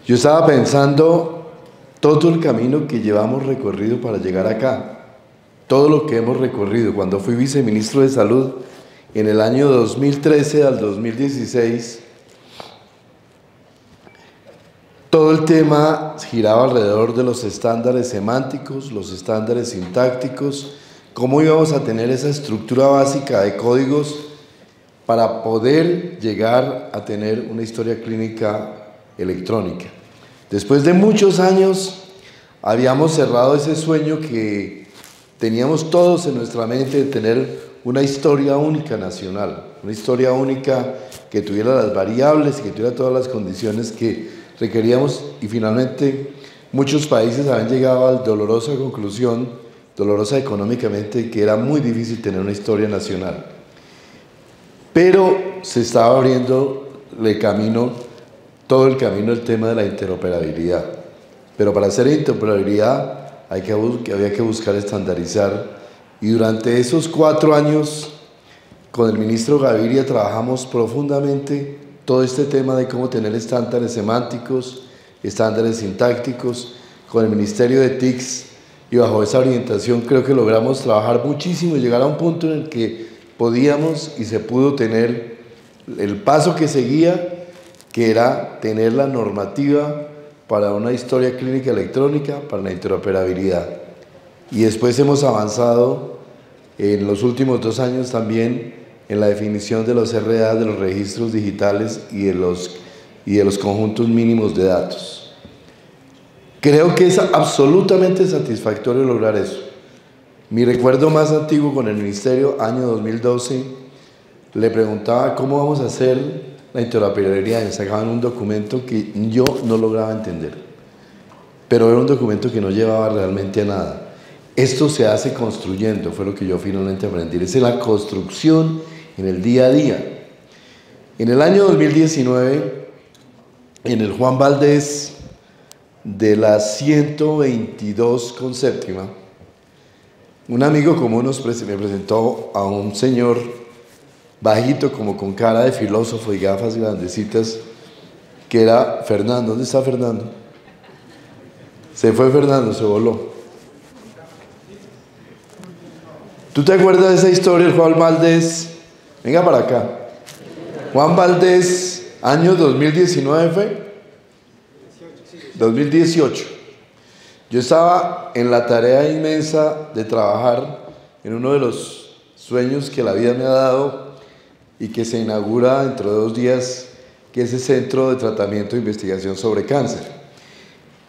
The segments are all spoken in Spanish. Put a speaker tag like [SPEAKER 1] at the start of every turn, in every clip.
[SPEAKER 1] Yo estaba pensando todo el camino que llevamos recorrido para llegar acá, todo lo que hemos recorrido. Cuando fui viceministro de Salud en el año 2013 al 2016, todo el tema giraba alrededor de los estándares semánticos, los estándares sintácticos, cómo íbamos a tener esa estructura básica de códigos para poder llegar a tener una historia clínica electrónica. Después de muchos años habíamos cerrado ese sueño que teníamos todos en nuestra mente de tener una historia única nacional, una historia única que tuviera las variables y que tuviera todas las condiciones que requeríamos, y finalmente muchos países habían llegado a la dolorosa conclusión, dolorosa económicamente, que era muy difícil tener una historia nacional. Pero se estaba abriendo el camino, todo el camino, el tema de la interoperabilidad. Pero para hacer interoperabilidad había que buscar estandarizar, y durante esos 4 años con el ministro Gaviria trabajamos profundamente todo este tema de cómo tener estándares semánticos, estándares sintácticos, con el Ministerio de TICS, y bajo esa orientación creo que logramos trabajar muchísimo y llegar a un punto en el que podíamos y se pudo tener el paso que seguía, que era tener la normativa para una historia clínica electrónica, para la interoperabilidad. Y después hemos avanzado en los últimos 2 años también en la definición de los RDA, de los registros digitales y de los conjuntos mínimos de datos. Creo que es absolutamente satisfactorio lograr eso. Mi recuerdo más antiguo con el ministerio, año 2012, le preguntaba cómo vamos a hacer la interoperabilidad, y sacaban un documento que yo no lograba entender, pero era un documento que no llevaba realmente a nada. Esto se hace construyendo, fue lo que yo finalmente aprendí, es la construcción en el día a día. En el año 2019, en el Juan Valdés de la 122 con séptima, un amigo común me presentó a un señor bajito, como con cara de filósofo y gafas grandecitas, que era Fernando. ¿Dónde está Fernando? Se fue Fernando, se voló. ¿Tú te acuerdas de esa historia, el Juan Valdés? Venga para acá. Juan Valdés, año 2019 fue. 2018. Yo estaba en la tarea inmensa de trabajar en uno de los sueños que la vida me ha dado y que se inaugura dentro de 2 días, que es el Centro de Tratamiento e Investigación sobre Cáncer,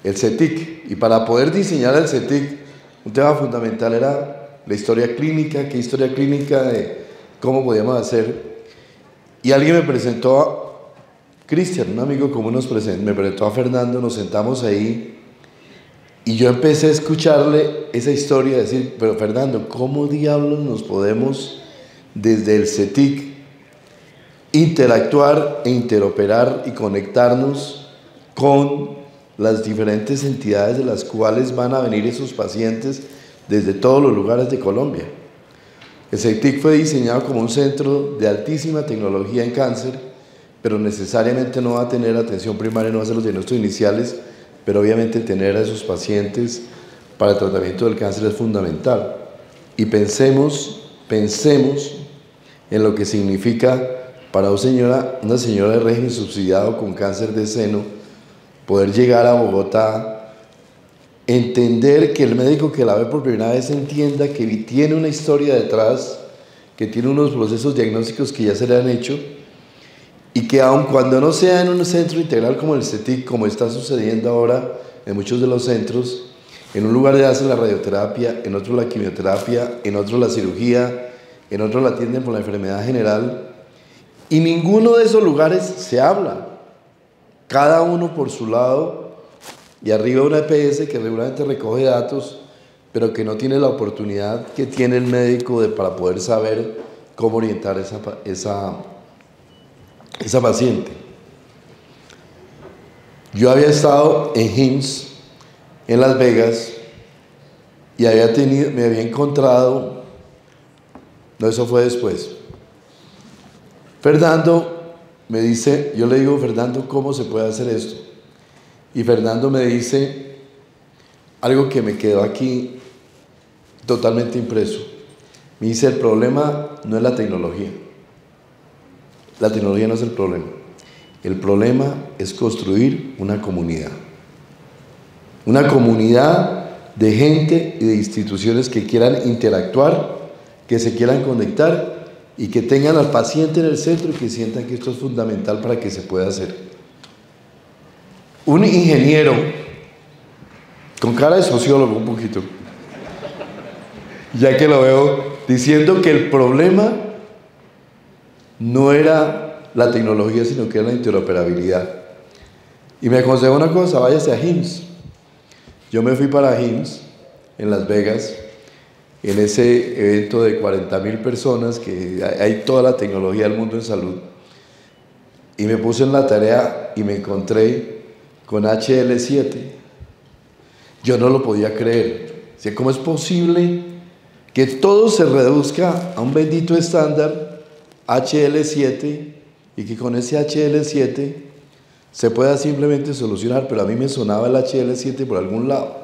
[SPEAKER 1] el CETIC. Y para poder diseñar el CETIC, un tema fundamental era la historia clínica, qué historia clínica, de cómo podíamos hacer. Y alguien me presentó a Cristian, un amigo común me presentó a Fernando, nos sentamos ahí y yo empecé a escucharle esa historia, decir, pero Fernando, ¿cómo diablos nos podemos desde el CETIC interactuar e interoperar y conectarnos con las diferentes entidades de las cuales van a venir esos pacientes desde todos los lugares de Colombia? El CETIC fue diseñado como un centro de altísima tecnología en cáncer, pero necesariamente no va a tener atención primaria, no va a hacer los diagnósticos iniciales, pero obviamente tener a esos pacientes para el tratamiento del cáncer es fundamental. Y pensemos en lo que significa para una señora de régimen subsidiado con cáncer de seno, poder llegar a Bogotá, entender que el médico que la ve por primera vez entienda que tiene una historia detrás, que tiene unos procesos diagnósticos que ya se le han hecho, y que aun cuando no sea en un centro integral como el CETIC, como está sucediendo ahora en muchos de los centros, en un lugar le hacen la radioterapia, en otro la quimioterapia, en otro la cirugía, en otro la atienden por la enfermedad general, y ninguno de esos lugares se habla, cada uno por su lado, y arriba una EPS que regularmente recoge datos, pero que no tiene la oportunidad que tiene el médico para poder saber cómo orientar esa paciente. Yo había estado en HIMSS en Las Vegas y me había encontrado, no, eso fue después. Fernando me dice, yo le digo, Fernando, ¿cómo se puede hacer esto? y Fernando me dice algo que me quedó aquí totalmente impreso. Me dice, el problema no es la tecnología. La tecnología no es el problema. El problema es construir una comunidad. Una comunidad de gente y de instituciones que quieran interactuar, que se quieran conectar y que tengan al paciente en el centro y que sientan que esto es fundamental para que se pueda hacer. Un ingeniero, con cara de sociólogo un poquito, ya que lo veo, diciendo que el problema no era la tecnología, sino que era la interoperabilidad. Y me aconsejó una cosa, váyase a HIMSS. Yo me fui para HIMSS, en Las Vegas, en ese evento de 40.000 personas, que hay toda la tecnología del mundo en salud, y me puse en la tarea y me encontré con HL7. Yo no lo podía creer. O sea, ¿cómo es posible que todo se reduzca a un bendito estándar HL7 y que con ese HL7 se pueda simplemente solucionar? Pero a mí me sonaba el HL7 por algún lado.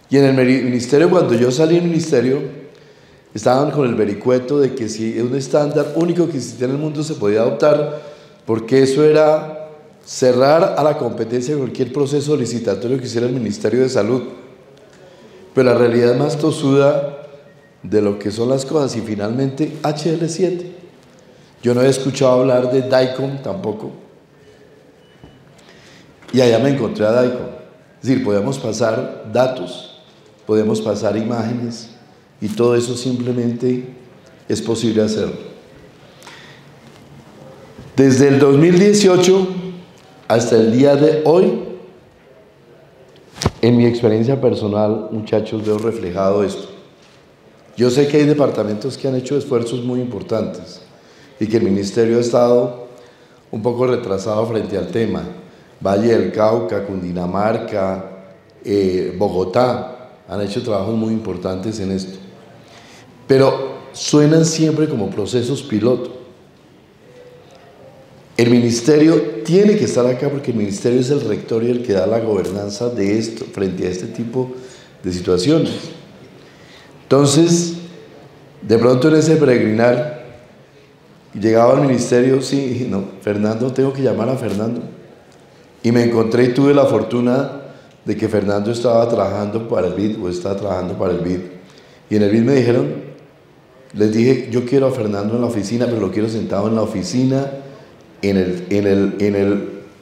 [SPEAKER 1] Y en el ministerio, cuando yo salí del ministerio, estaban con el vericueto de que si un estándar único que existía en el mundo se podía adoptar, porque eso era cerrar a la competencia de cualquier proceso licitatorio que hiciera el Ministerio de Salud. Pero la realidad es más tosuda de lo que son las cosas, y finalmente HL7. Yo no había escuchado hablar de DICOM tampoco, y allá me encontré a DICOM. Es decir, podemos pasar datos, podemos pasar imágenes, y todo eso simplemente es posible hacerlo. Desde el 2018 hasta el día de hoy, en mi experiencia personal, muchachos, veo reflejado esto. Yo sé que hay departamentos que han hecho esfuerzos muy importantes y que el ministerio ha estado un poco retrasado frente al tema. Valle del Cauca, Cundinamarca, Bogotá han hecho trabajos muy importantes en esto. Pero suenan siempre como procesos piloto. El ministerio tiene que estar acá porque el ministerio es el rector y el que da la gobernanza de esto frente a este tipo de situaciones. Entonces, de pronto en ese peregrinar, llegaba al ministerio, sí, no, Fernando, tengo que llamar a Fernando. Y me encontré y tuve la fortuna de que Fernando estaba trabajando para el BID, o estaba trabajando para el BID. Y en el BID me dijeron, les dije, yo quiero a Fernando en la oficina, pero lo quiero sentado en la oficina,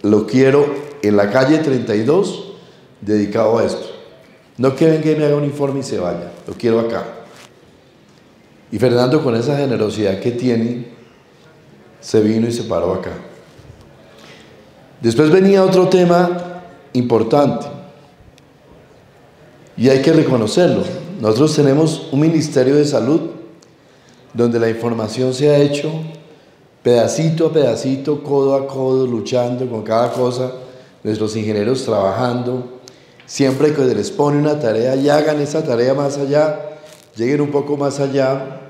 [SPEAKER 1] lo quiero en la calle 32, dedicado a esto. No que venga y me haga un informe y se vaya, lo quiero acá. Y Fernando, con esa generosidad que tiene, se vino y se paró acá. Después venía otro tema importante, y hay que reconocerlo. Nosotros tenemos un Ministerio de Salud donde la información se ha hecho pedacito a pedacito, codo a codo, luchando con cada cosa, nuestros ingenieros trabajando, siempre que se les pone una tarea y hagan esa tarea más allá, lleguen un poco más allá,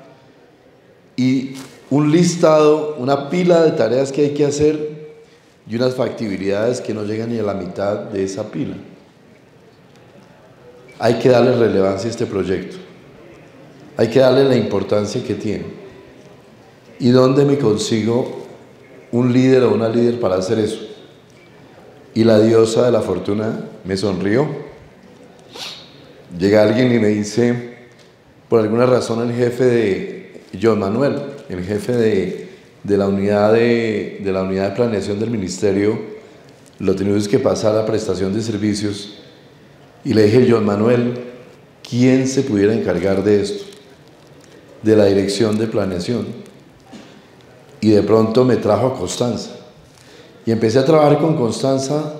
[SPEAKER 1] y un listado, una pila de tareas que hay que hacer y unas factibilidades que no llegan ni a la mitad de esa pila. Hay que darle relevancia a este proyecto, hay que darle la importancia que tiene. ¿Y dónde me consigo un líder o una líder para hacer eso? Y la diosa de la fortuna me sonrió. Llega alguien y me dice, por alguna razón el jefe de John Manuel, el jefe de la unidad de planeación del ministerio, lo teníamos que pasar a prestación de servicios, y le dije, John Manuel, ¿quién se pudiera encargar de esto? De la dirección de planeación. Y de pronto me trajo a Constanza, y empecé a trabajar con Constanza,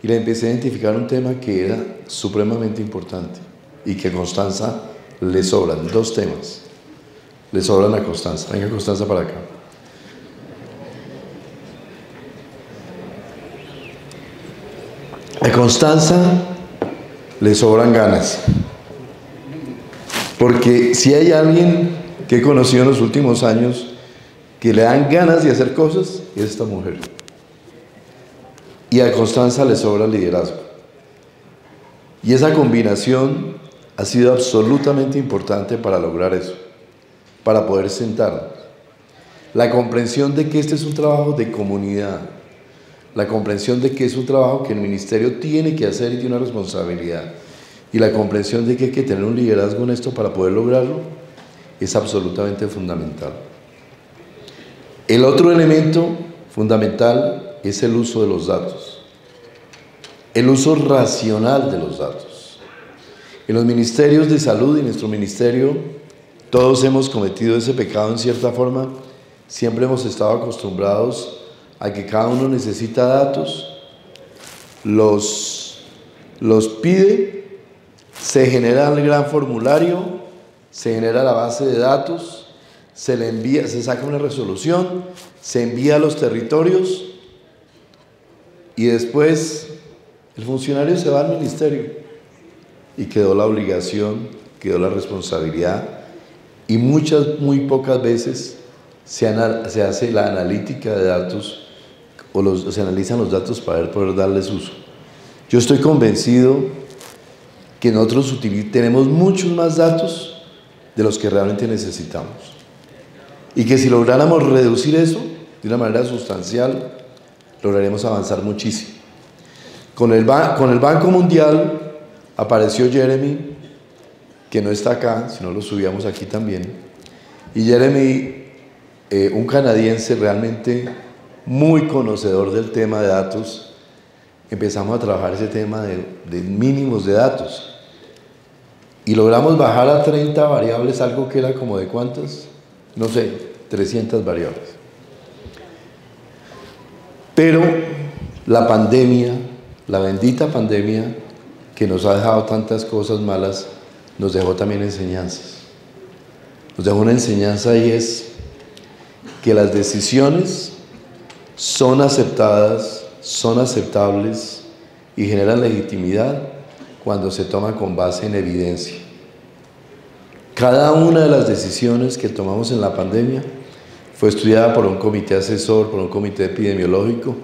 [SPEAKER 1] y le empecé a identificar un tema que era supremamente importante, y que a Constanza le sobran, dos temas, le sobran a Constanza. Venga, Constanza, para acá. A Constanza le sobran ganas, porque si hay alguien que he conocido en los últimos años que le dan ganas de hacer cosas, es esta mujer. y a Constanza le sobra liderazgo. Y esa combinación ha sido absolutamente importante para lograr eso, para poder sentarnos. La comprensión de que este es un trabajo de comunidad, la comprensión de que es un trabajo que el ministerio tiene que hacer y tiene una responsabilidad, y la comprensión de que hay que tener un liderazgo en esto para poder lograrlo, es absolutamente fundamental. El otro elemento fundamental es el uso de los datos, el uso racional de los datos. En los ministerios de salud y en nuestro ministerio, todos hemos cometido ese pecado en cierta forma. Siempre hemos estado acostumbrados a que cada uno necesita datos, los pide, se genera el gran formulario, se genera la base de datos, se le envía, se saca una resolución, se envía a los territorios y después el funcionario se va al ministerio y quedó la obligación, quedó la responsabilidad y muy pocas veces se hace la analítica de datos o se analizan los datos para poder darles uso. Yo estoy convencido que nosotros tenemos muchos más datos de los que realmente necesitamos y que si lográramos reducir eso de una manera sustancial, lograremos avanzar muchísimo. Con el Banco Mundial apareció Jeremy, que no está acá, sino lo subíamos aquí también, y Jeremy, un canadiense realmente muy conocedor del tema de datos, empezamos a trabajar ese tema de mínimos de datos y logramos bajar a 30 variables, algo que era como de ¿cuántas? No sé, 300 variables. Pero la pandemia, la bendita pandemia, que nos ha dejado tantas cosas malas, nos dejó también enseñanzas. Nos dejó una enseñanza y es que las decisiones son aceptadas, son aceptables y generan legitimidad cuando se toma con base en evidencia. Cada una de las decisiones que tomamos en la pandemia fue estudiada por un comité asesor, por un comité epidemiológico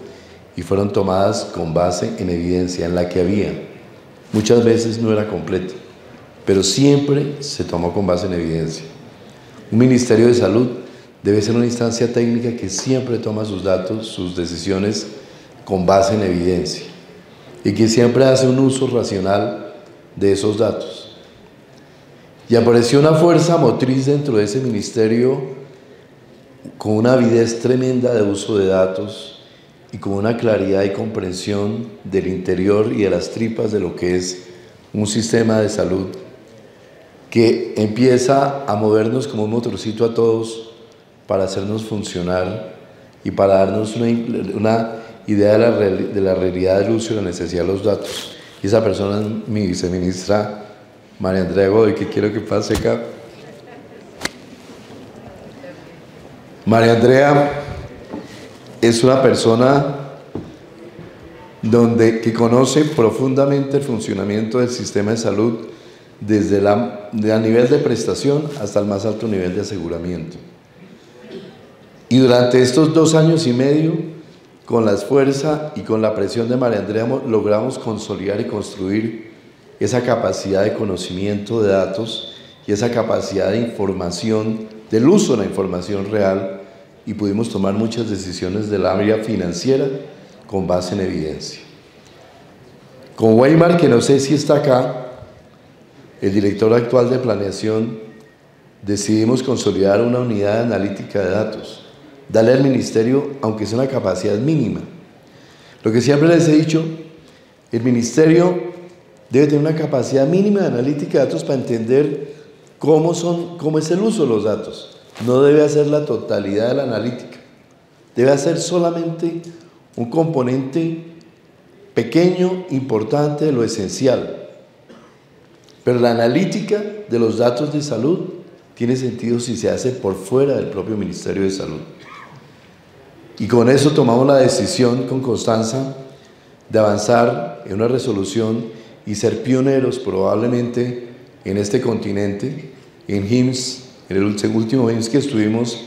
[SPEAKER 1] y fueron tomadas con base en evidencia, en la que había. Muchas veces no era completa, pero siempre se tomó con base en evidencia. Un ministerio de salud debe ser una instancia técnica que siempre toma sus datos, sus decisiones con base en evidencia y que siempre hace un uso racional de esos datos. Y apareció una fuerza motriz dentro de ese ministerio con una avidez tremenda de uso de datos y con una claridad y comprensión del interior y de las tripas de lo que es un sistema de salud que empieza a movernos como un motorcito a todos para hacernos funcionar y para darnos una idea de la realidad del uso y la necesidad de los datos. Y esa persona es mi viceministra María Andrea Godoy, que quiero que pase acá. María Andrea es una persona que conoce profundamente el funcionamiento del sistema de salud desde el nivel de prestación hasta el más alto nivel de aseguramiento. Y durante estos 2 años y medio, con la fuerza y con la presión de María Andrea, logramos consolidar y construir esa capacidad de conocimiento de datos y esa capacidad de información, del uso de la información real, y pudimos tomar muchas decisiones del área financiera con base en evidencia. Con Weimar, que no sé si está acá, el director actual de planeación, decidimos consolidar una unidad de analítica de datos, darle al ministerio, aunque sea una capacidad mínima. Lo que siempre les he dicho, el ministerio debe tener una capacidad mínima de analítica de datos para entender cómo es el uso de los datos. No debe hacer la totalidad de la analítica, debe hacer solamente un componente pequeño, importante de lo esencial. Pero la analítica de los datos de salud tiene sentido si se hace por fuera del propio Ministerio de Salud. Y con eso tomamos la decisión con Constanza de avanzar en una resolución y ser pioneros probablemente en este continente, en HIMSS, en el último HIMSS que estuvimos,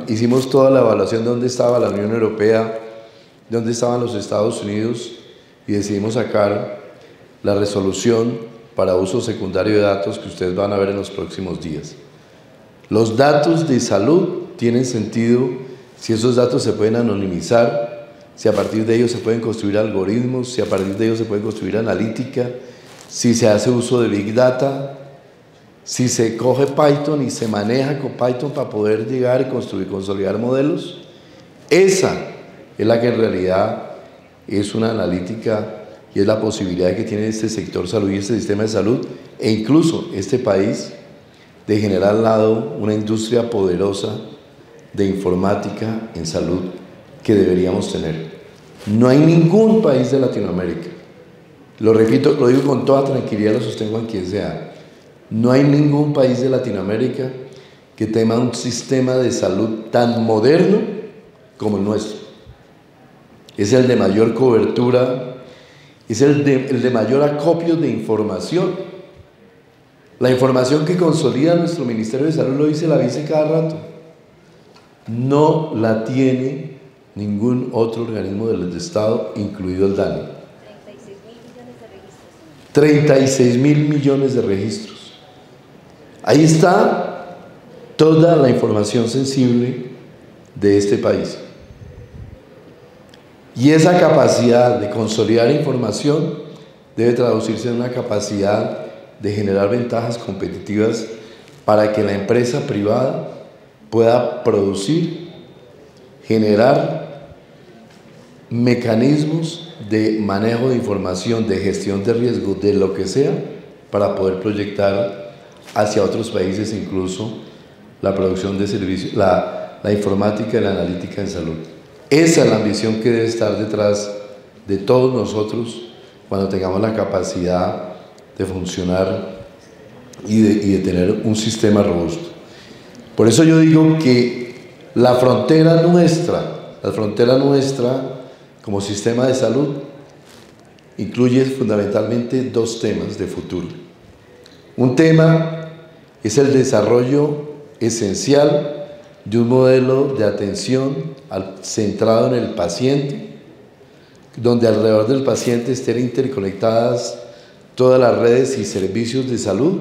[SPEAKER 1] hicimos toda la evaluación de dónde estaba la Unión Europea, dónde estaban los Estados Unidos y decidimos sacar la resolución para uso secundario de datos que ustedes van a ver en los próximos días. Los datos de salud tienen sentido si esos datos se pueden anonimizar, si a partir de ellos se pueden construir algoritmos, si a partir de ellos se puede construir analítica, si se hace uso de Big Data, si se coge Python y se maneja con Python para poder llegar y construir, consolidar modelos. Esa es la que en realidad es una analítica y es la posibilidad que tiene este sector salud y este sistema de salud e incluso este país de generar al lado una industria poderosa de informática en salud que deberíamos tener. No hay ningún país de Latinoamérica, lo repito, lo digo con toda tranquilidad, lo sostengo en quien sea, no hay ningún país de Latinoamérica que tenga un sistema de salud tan moderno como el nuestro. Es el de mayor cobertura, es el de mayor acopio de información. La información que consolida nuestro Ministerio de Salud, lo dice la vice cada rato, no la tiene ningún otro organismo del Estado, incluido el DANE. 36 mil millones de registros. Ahí está toda la información sensible de este país. Y esa capacidad de consolidar información debe traducirse en una capacidad de generar ventajas competitivas para que la empresa privada pueda producir, generar mecanismos de manejo de información, de gestión de riesgo, de lo que sea, para poder proyectar hacia otros países incluso la producción de servicios, la informática y la analítica en salud. Esa es la ambición que debe estar detrás de todos nosotros cuando tengamos la capacidad de funcionar y de tener un sistema robusto. Por eso yo digo que la frontera nuestra como sistema de salud incluye fundamentalmente dos temas de futuro. Un tema es el desarrollo esencial de un modelo de atención centrado en el paciente, donde alrededor del paciente estén interconectadas todas las redes y servicios de salud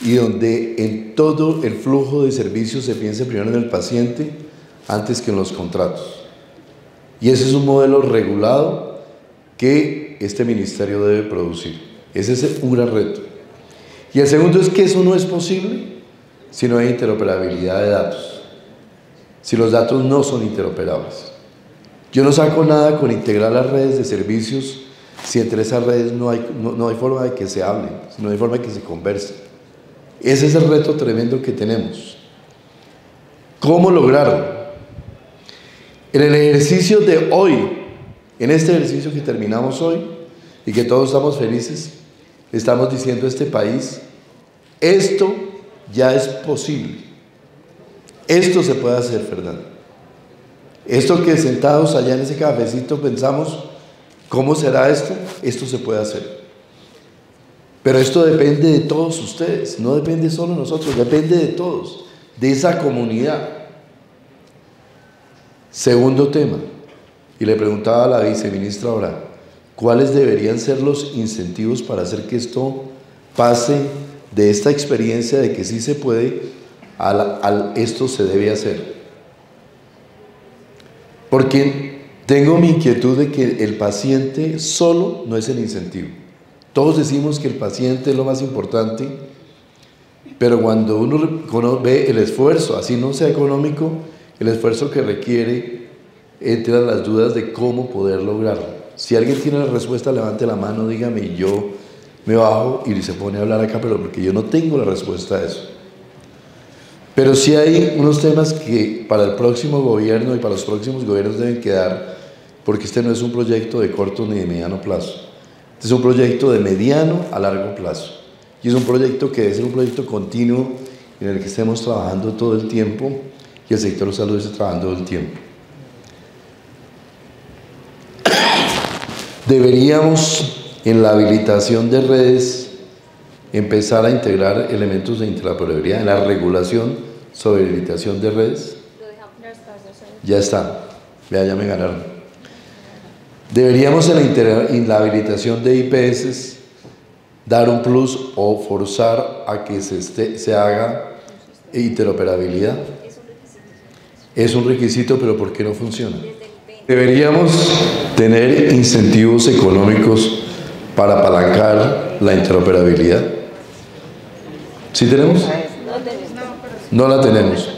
[SPEAKER 1] y donde en todo el flujo de servicios se piense primero en el paciente antes que en los contratos. Y ese es un modelo regulado que este ministerio debe producir. Ese es un gran reto. Y el segundo es que eso no es posible si no hay interoperabilidad de datos, si los datos no son interoperables. Yo no saco nada con integrar las redes de servicios si entre esas redes no hay forma de que se hablen, si no hay forma de que se conversen. Ese es el reto tremendo que tenemos. ¿Cómo lograrlo? En el ejercicio de hoy, en este ejercicio que terminamos hoy y que todos estamos felices, estamos diciendo a este país, esto ya es posible. Esto se puede hacer, Fernando. Esto que sentados allá en ese cafecito pensamos, ¿cómo será esto? Esto se puede hacer. Pero esto depende de todos ustedes, no depende solo de nosotros, depende de todos, de esa comunidad. Segundo tema, y le preguntaba a la viceministra ahora, ¿cuáles deberían ser los incentivos para hacer que esto pase de esta experiencia de que sí se puede al esto se debe hacer? Porque tengo mi inquietud de que el paciente solo no es el incentivo. Todos decimos que el paciente es lo más importante, pero cuando uno ve el esfuerzo, así no sea económico, el esfuerzo que requiere, entran las dudas de cómo poder lograrlo. Si alguien tiene la respuesta, levante la mano, dígame, y yo me bajo y se pone a hablar acá, pero porque yo no tengo la respuesta a eso. Pero sí hay unos temas que para el próximo gobierno y para los próximos gobiernos deben quedar, porque este no es un proyecto de corto ni de mediano plazo. Este es un proyecto de mediano a largo plazo. Y es un proyecto que debe ser un proyecto continuo en el que estemos trabajando todo el tiempo y el sector de salud esté trabajando todo el tiempo. Deberíamos, en la habilitación de redes, empezar a integrar elementos de interoperabilidad en la regulación sobre habilitación de redes. Ya está, vea, ya me ganaron. Deberíamos en la habilitación de IPS dar un plus o forzar a que se haga interoperabilidad. Es un requisito, pero ¿por qué no funciona? Deberíamos tener incentivos económicos para apalancar la interoperabilidad. ¿Sí tenemos? No la tenemos.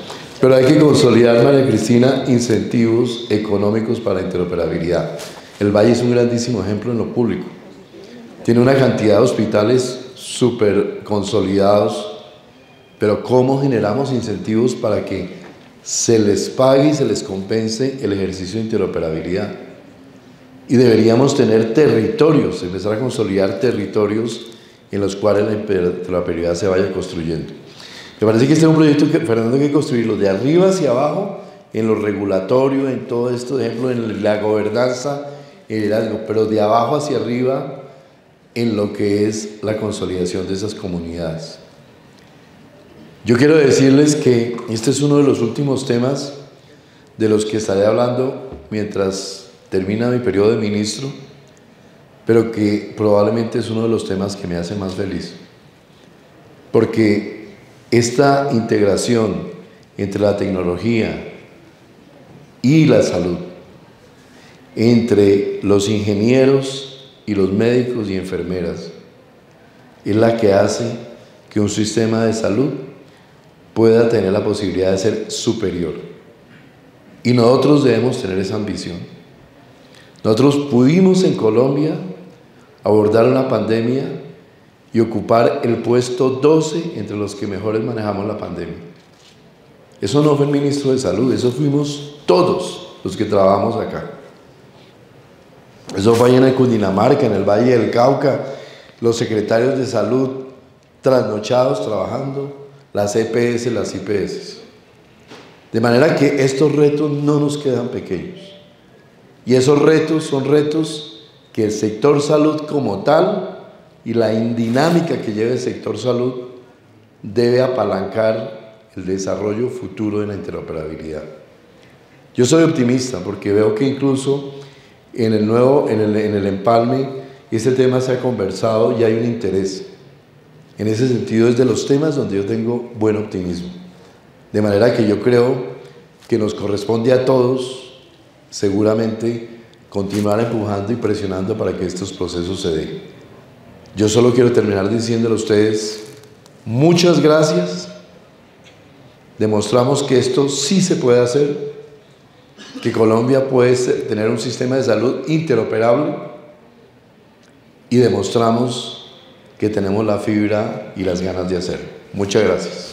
[SPEAKER 1] Pero hay que consolidar, María Cristina, incentivos económicos para la interoperabilidad. El Valle es un grandísimo ejemplo en lo público. Tiene una cantidad de hospitales súper consolidados, pero ¿cómo generamos incentivos para que se les pague y se les compense el ejercicio de interoperabilidad? Y deberíamos tener territorios, empezar a consolidar territorios en los cuales la interoperabilidad se vaya construyendo. Me parece que este es un proyecto que, Fernando, hay que construirlo de arriba hacia abajo, en lo regulatorio, en todo esto, por ejemplo, en la gobernanza, el liderazgo, pero de abajo hacia arriba, en lo que es la consolidación de esas comunidades. Yo quiero decirles que este es uno de los últimos temas de los que estaré hablando mientras termina mi periodo de ministro, pero que probablemente es uno de los temas que me hace más feliz, porque esta integración entre la tecnología y la salud, entre los ingenieros y los médicos y enfermeras, es la que hace que un sistema de salud pueda tener la posibilidad de ser superior. Y nosotros debemos tener esa ambición. Nosotros pudimos en Colombia abordar una pandemia y ocupar el puesto 12 entre los que mejores manejamos la pandemia. Eso no fue el ministro de Salud, eso fuimos todos los que trabajamos acá. Eso fue allá en Cundinamarca, en el Valle del Cauca, los secretarios de salud trasnochados trabajando, las EPS, las IPS. De manera que estos retos no nos quedan pequeños. Y esos retos son retos que el sector salud como tal y la dinámica que lleva el sector salud debe apalancar el desarrollo futuro de la interoperabilidad. Yo soy optimista porque veo que incluso en el empalme este tema se ha conversado y hay un interés. En ese sentido es de los temas donde yo tengo buen optimismo. De manera que yo creo que nos corresponde a todos seguramente continuar empujando y presionando para que estos procesos se den. Yo solo quiero terminar diciéndole a ustedes muchas gracias. Demostramos que esto sí se puede hacer, que Colombia puede tener un sistema de salud interoperable y demostramos que tenemos la fibra y las ganas de hacerlo. Muchas gracias.